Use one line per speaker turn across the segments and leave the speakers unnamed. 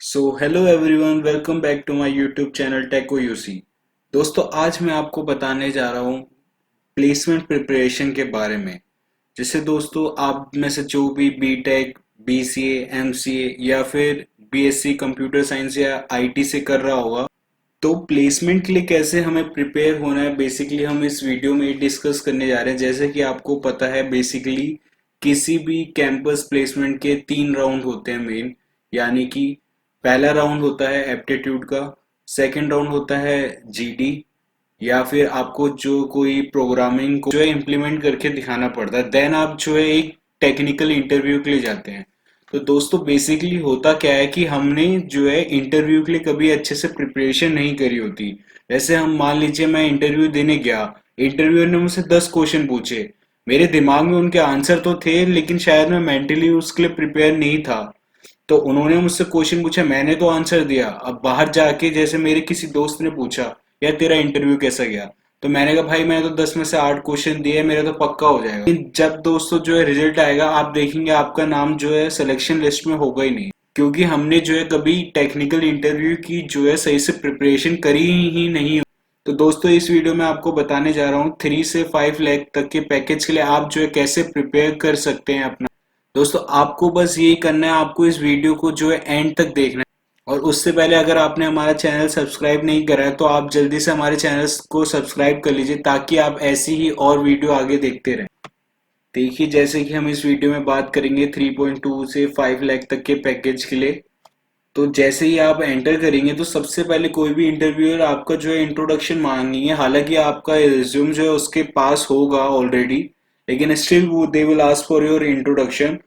So hello everyone, welcome back to my YouTube channel टेको यूसी। दोस्तों, आज मैं आपको बताने जा रहा हूँ प्लेसमेंट प्रिपरेशन के बारे में। जैसे दोस्तों, आप में से जो भी बीटेक, बीसीए, एमसीए या फिर बीएससी कंप्यूटर साइंस या आईटी से कर रहा होगा, तो प्लेसमेंट के लिए कैसे हमें प्रिपेयर होना है, बेसिकली हम इस वीडियो में डिस्कस करने जा रहे हैं। जैसे कि आपको पता है, बेसिकली किसी भी कैंपस प्लेसमेंट के 3 राउंड होते हैं मेन। यानी कि पहला राउंड होता है एप्टीट्यूड का, सेकंड राउंड होता है जीडी, या फिर आपको जो कोई प्रोग्रामिंग को जो है इम्प्लीमेंट करके दिखाना पड़ता है। देन आप जो है एक टेक्निकल इंटरव्यू के लिए जाते हैं। तो दोस्तों, बेसिकली होता क्या है कि हमने जो है इंटरव्यू के लिए कभी अच्छे से प्रिपरेशन नहीं करी होती। जैसे हम मान लीजिए मैं इंटरव्यू देने गया, इंटरव्यूअर ने मुझसे 10 क्वेश्चन पूछे। मेरे दिमाग में उनके आंसर तो थे, लेकिन शायद मैं मेंटली उसके लिए प्रिपेयर नहीं था। तो उन्होंने मुझसे क्वेश्चन पूछा, मैंने तो आंसर दिया। अब बाहर जाके जैसे मेरे किसी दोस्त ने पूछा, यार तेरा इंटरव्यू कैसा गया, तो मैंने कहा भाई मैंने तो 10 में से 8 क्वेश्चन दिए, मेरा तो पक्का हो जाएगा। लेकिन जब दोस्तों जो है रिजल्ट आएगा, आप देखेंगे आपका नाम जो है सिलेक्शन लिस्ट में होगा ही नहीं, क्योंकि हमने जो है कभी टेक्निकल इंटरव्यू की जो है सही से प्रिपरेशन करी ही नहीं। तो दोस्तों, इस वीडियो में आपको बताने जा रहा हूँ 3 से 5 लाख तक के पैकेज के लिए आप जो है कैसे प्रिपेयर कर सकते हैं अपना। दोस्तों, आपको बस यही करना है, आपको इस वीडियो को जो है एंड तक देखना है। और उससे पहले अगर आपने हमारा चैनल सब्सक्राइब नहीं करा है, तो आप जल्दी से हमारे चैनल को सब्सक्राइब कर लीजिए, ताकि आप ऐसी ही और वीडियो आगे देखते रहें। देखिए, जैसे कि हम इस वीडियो में बात करेंगे 3.2 से 5 लाख तक के पैकेज के लिए। तो जैसे ही आप एंटर करेंगे, तो सबसे पहले कोई भी इंटरव्यूअर आपका जो है इंट्रोडक्शन मांगेंगे। हालांकि आपका रिज्यूम जो है उसके पास होगा ऑलरेडी, लेकिन स्टिल वो they will ask for your introduction.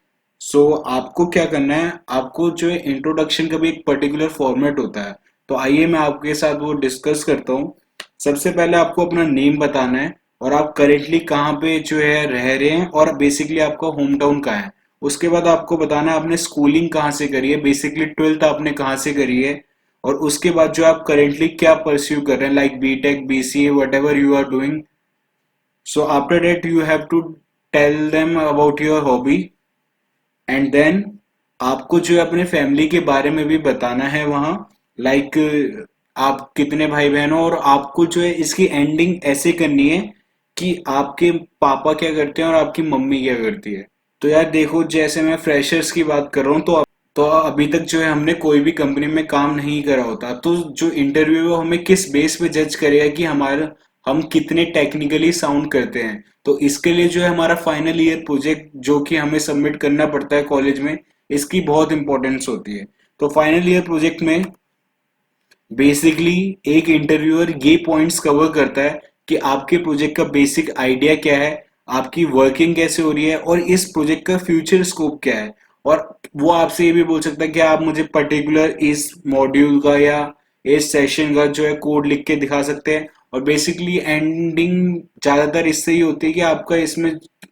So आपको क्या करना है, आपको जो है इंट्रोडक्शन का भी एक पर्टिकुलर फॉर्मेट होता है। तो आइए मैं आपके साथ वो डिस्कस करता हूँ। सबसे पहले आपको अपना नेम बताना है, और आप करेंटली कहाँ पे जो है रह रहे हैं, और बेसिकली आपका होम टाउन कहाँ है। उसके बाद आपको बताना है आपने स्कूलिंग कहाँ से करी है, बेसिकली ट्वेल्थ आपने कहाँ से करी है। और उसके बाद जो आप करेंटली क्या परस्यू कर रहे हैं, like BTech, BCA, whatever you are doing. So after that you have to tell them about your hobby. And then आपको जो है अपने फैमिली के बारे में भी बताना है वहाँ, लाइक आप कितने भाई बहन हो। और आपको जो है इसकी एंडिंग ऐसे करनी है कि आपके पापा क्या करते हैं और आपकी मम्मी क्या करती है। तो यार देखो, जैसे मैं फ्रेशर्स की बात कर रहा हूँ, तो अभी तक जो है हमने कोई भी कंपनी में काम नहीं करा होता। तो जो इंटरव्यू है वो हमें किस बेस पे जज करेगा कि हमारा हम कितने टेक्निकली साउंड करते हैं। तो इसके लिए जो है हमारा फाइनल ईयर प्रोजेक्ट जो कि हमें सबमिट करना पड़ता है कॉलेज में, इसकी बहुत इंपॉर्टेंस होती है। तो फाइनल ईयर प्रोजेक्ट में बेसिकली एक इंटरव्यूअर ये पॉइंट्स कवर करता है कि आपके प्रोजेक्ट का बेसिक आइडिया क्या है, आपकी वर्किंग कैसे हो रही है, और इस प्रोजेक्ट का फ्यूचर स्कोप क्या है। और वो आपसे ये भी बोल सकता है कि आप मुझे पर्टिकुलर इस मॉड्यूल का या इस सेशन का जो है कोड लिख के दिखा सकते हैं। और बेसिकली एंडिंग ज्यादातर इससे ही होती है कि आपका इसमें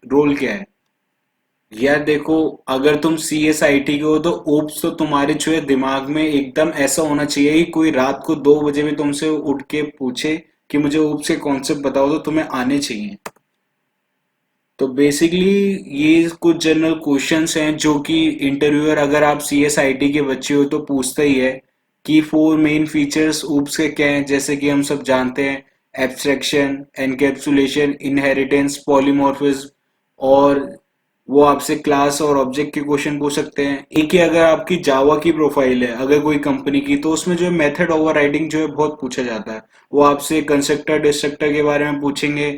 रोल क्या है। यार देखो, अगर तुम सी एस आई टी के हो, तो ओप्स तो तुम्हारे जो है दिमाग में एकदम ऐसा होना चाहिए कि कोई रात को 2 बजे भी तुमसे उठ के पूछे कि मुझे ओप्स के कॉन्सेप्ट बताओ, तो तुम्हें आने चाहिए। तो बेसिकली ये कुछ जनरल क्वेश्चंस हैं जो कि इंटरव्यूअर, अगर आप सी एस आई टी के बच्चे हो, तो पूछता ही है कि 4 मेन फीचर्स ओप्स के क्या हैं। जैसे कि हम सब जानते हैं, एब्स्ट्रैक्शन, एनकैप्सुलेशन, इनहेरिटेंस, पॉलीमॉर्फिज्म। और वो आपसे क्लास और ऑब्जेक्ट के क्वेश्चन पूछ सकते हैं। एक ही अगर आपकी जावा की प्रोफाइल है, अगर कोई कंपनी की, तो उसमें जो है मेथड ओवरराइडिंग जो है बहुत पूछा जाता है। वो आपसे कंस्ट्रक्टर डिस्ट्रक्टर के बारे में पूछेंगे।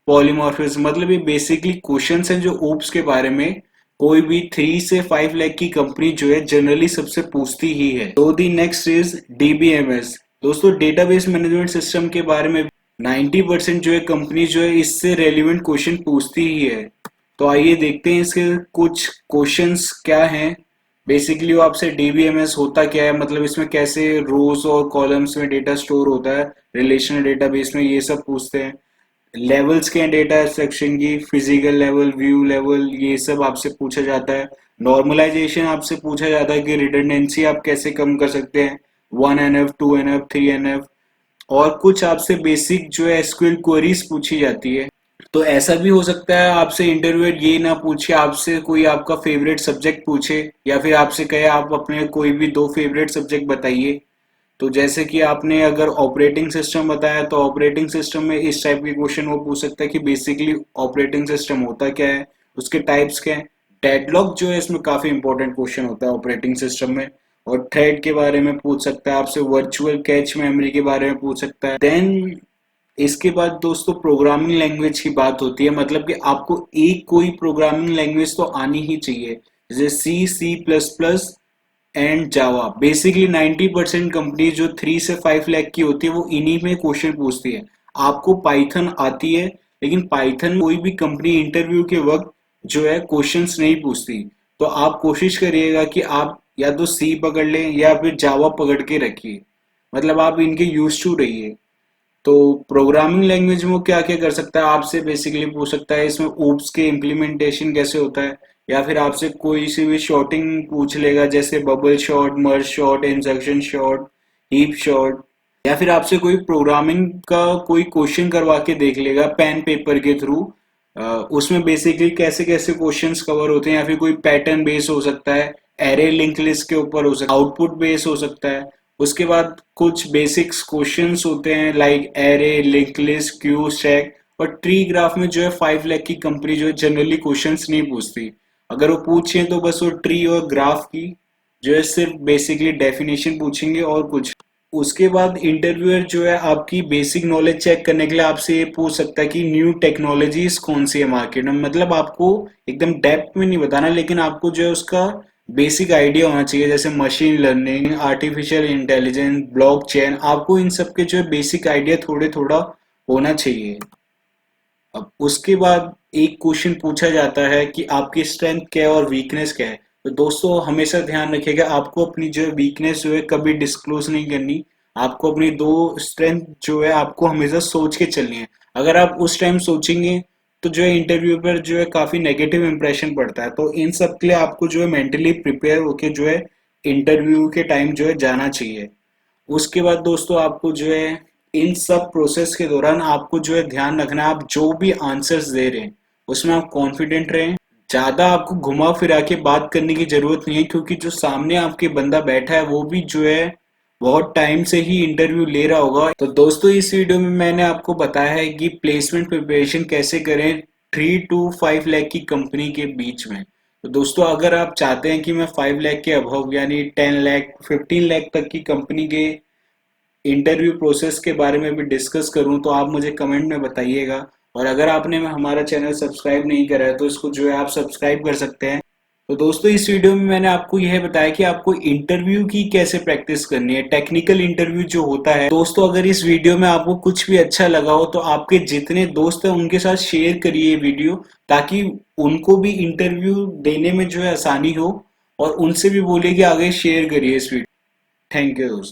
पॉलीमॉर्फिज्म, मतलब ये बेसिकली क्वेश्चंस हैं जो ओप्स के बारे में कोई भी 3 से 5 लाख की कंपनी जो है जनरली सबसे पूछती ही है। तो दी नेक्स्ट इज डीबीएमएस। दोस्तों, डेटाबेस मैनेजमेंट सिस्टम के बारे में 90% जो है कंपनी जो है इससे रेलिवेंट क्वेश्चन पूछती ही है। तो आइए देखते हैं इसके कुछ क्वेश्चंस क्या हैं। बेसिकली वो आपसे डीबीएमएस होता क्या है, मतलब इसमें कैसे रोज और कॉलम्स में डेटा स्टोर होता है रिलेशनल डेटाबेस में, ये सब पूछते हैं। लेवल्स के डेटा एब्स्ट्रैक्शन की, फिजिकल लेवल, व्यू लेवल, ये सब आपसे पूछा जाता है। नॉर्मलाइजेशन आपसे पूछा जाता है कि रिडंडेंसी आप कैसे कम कर सकते हैं, 1NF, 2NF, 3NF। और कुछ आपसे बेसिक जो है एसक्यूएल क्वेरीज पूछी जाती है। तो ऐसा भी हो सकता है आपसे इंटरव्यूअर ये ना पूछे, आपसे कोई आपका फेवरेट सब्जेक्ट पूछे, या फिर आपसे कहे आप अपने कोई भी दो फेवरेट सब्जेक्ट बताइए। तो जैसे कि आपने अगर ऑपरेटिंग सिस्टम बताया तो ऑपरेटिंग सिस्टम में इस टाइप के क्वेश्चन वो पूछ सकता है कि बेसिकली ऑपरेटिंग सिस्टम होता क्या है, उसके टाइप्स क्या है। डेडलॉक जो है इसमें काफी इंपॉर्टेंट क्वेश्चन होता है ऑपरेटिंग सिस्टम में। और थ्रेड के बारे में पूछ सकता है आपसे, वर्चुअल कैच मेमोरी के बारे में पूछ सकता है। देन इसके बाद दोस्तों प्रोग्रामिंग लैंग्वेज की बात होती है, मतलब कि आपको एक कोई प्रोग्रामिंग लैंग्वेज तो आनी ही चाहिए, जैसे C++ and Java. Basically 90% company जो 3 से 5 लाख की होती है वो इन्हीं में क्वेश्चन पूछती है। आपको पाइथन आती है, लेकिन पाइथन कोई भी कंपनी इंटरव्यू के वक्त जो है क्वेश्चंस नहीं पूछती। तो आप कोशिश करिएगा कि आप या तो सी पकड़ लें या फिर जावा पकड़ के रखिए, मतलब आप इनके यूज टू रहिए। तो प्रोग्रामिंग लैंग्वेज में वो क्या क्या कर सकता है, आपसे बेसिकली पूछ सकता है इसमें ओप्स के इम्प्लीमेंटेशन कैसे होता है, या फिर आपसे कोई सी भी शॉर्टिंग पूछ लेगा, जैसे bubble sort, merge sort, insertion sort, heap sort. या फिर आपसे कोई प्रोग्रामिंग का कोई क्वेश्चन करवा के देख लेगा पेन पेपर के थ्रू। उसमें बेसिकली कैसे कैसे क्वेश्चंस कवर होते हैं, या फिर कोई पैटर्न बेस हो सकता है, एरे लिंक लिस्ट के ऊपर हो सकता है, आउटपुट बेस हो सकता है। उसके बाद कुछ बेसिक्स क्वेश्चंस होते हैं like array, link list, Q, stack. और ट्री ग्राफ में जो है 5 लाख की कंपनी जो है जनरली क्वेश्चंस नहीं पूछती। अगर वो पूछे तो बस वो ट्री और ग्राफ की जो है सिर्फ बेसिकली डेफिनेशन पूछेंगे और कुछ। उसके बाद इंटरव्यूअर जो है आपकी बेसिक नॉलेज चेक करने के लिए आपसे ये पूछ सकता है कि न्यू टेक्नोलॉजीज कौन सी है मार्केट में। मतलब आपको एकदम डेप्थ में नहीं बताना, लेकिन आपको जो है उसका बेसिक आइडिया होना चाहिए, जैसे machine learning, artificial intelligence, blockchain. आपको इन सब के जो है बेसिक आइडिया थोड़े थोड़ा होना चाहिए। अब उसके बाद एक क्वेश्चन पूछा जाता है कि आपकी स्ट्रेंथ क्या है और वीकनेस क्या है। तो दोस्तों हमेशा ध्यान रखिएगा, आपको अपनी जो है वीकनेस जो है कभी डिस्क्लोज नहीं करनी। आपको अपनी दो स्ट्रेंथ जो है आपको हमेशा सोच के चलनी है। अगर आप उस टाइम सोचेंगे तो जो है इंटरव्यू पर जो है काफी नेगेटिव इंप्रेशन पड़ता है। तो इन सब के लिए आपको जो है मेंटली प्रिपेयर होके जो है इंटरव्यू के टाइम जो है जाना चाहिए। उसके बाद दोस्तों आपको जो है इन सब प्रोसेस के दौरान आपको जो है ध्यान रखना है, आप जो भी आंसर्स दे रहे हैं उसमें आप कॉन्फिडेंट रहें। ज्यादा आपको घुमा फिरा के बात करने की जरूरत नहीं है, क्योंकि जो सामने आपके बंदा बैठा है वो भी जो है बहुत टाइम से ही इंटरव्यू ले रहा होगा। तो दोस्तों इस वीडियो में मैंने आपको बताया है कि प्लेसमेंट प्रिपरेशन कैसे करें 3 to 5 लाख की कंपनी के बीच में। तो दोस्तों अगर आप चाहते हैं कि मैं 5 लाख के अबव यानी 10 लाख 15 लाख तक की कंपनी के इंटरव्यू प्रोसेस के बारे में भी डिस्कस करूं तो आप मुझे कमेंट में बताइएगा। और अगर आपने हमारा चैनल सब्सक्राइब नहीं करा है तो इसको जो है आप सब्सक्राइब कर सकते हैं। तो दोस्तों इस वीडियो में मैंने आपको यह बताया कि आपको इंटरव्यू की कैसे प्रैक्टिस करनी है, टेक्निकल इंटरव्यू जो होता है। दोस्तों अगर इस वीडियो में आपको कुछ भी अच्छा लगा हो तो आपके जितने दोस्त हैं उनके साथ शेयर करिए वीडियो, ताकि उनको भी इंटरव्यू देने में जो है आसानी हो। और उनसे भी बोलिए कि आगे शेयर करिए इस वीडियो। थैंक यू दोस्तों।